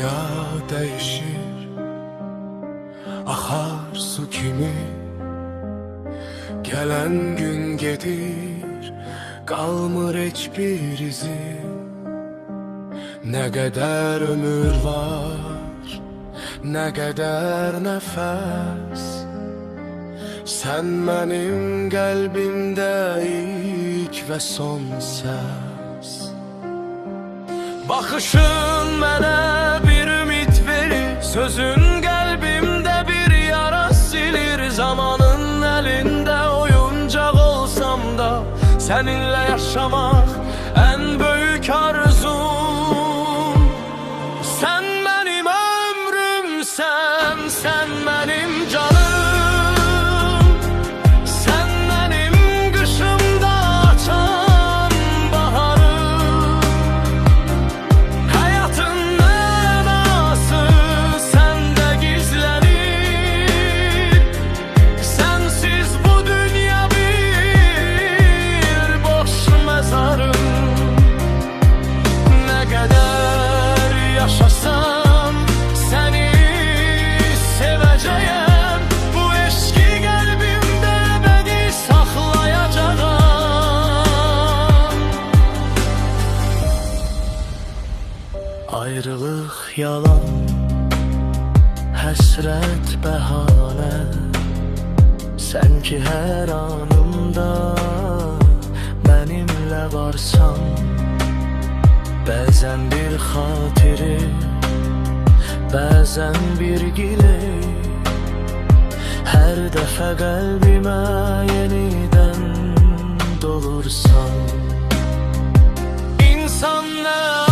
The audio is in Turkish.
dünya değişir, akar su kimi. Gelen gün gedir, kalmır hiçbir izi. Ne kadar ömür var, ne kadar nefes. Sen benim kalbimde ilk ve son ses. Bakışın mənə bir ümit verir, sözün kalbimde bir yara silir. Zamanın elinde oyuncak olsam da seninle yaşamak en büyük arzum. Sen benim ömrümsen, sen benim canım. Sen benim kışımda açan baharım. Hayatın manası sende gizlenir. Sensiz bu dünya bir boş mezarım. Ne kadar yaşasam seni seveceğim. Bu eşki kalbimde beni saklayacağım. Ayrılık yalan, hasret bahane. Sen ki her anımda benimle varsan. Bazen bir hatiri, bazen bir gile. Her defa kalbime yeniden dolursan. İnsan ne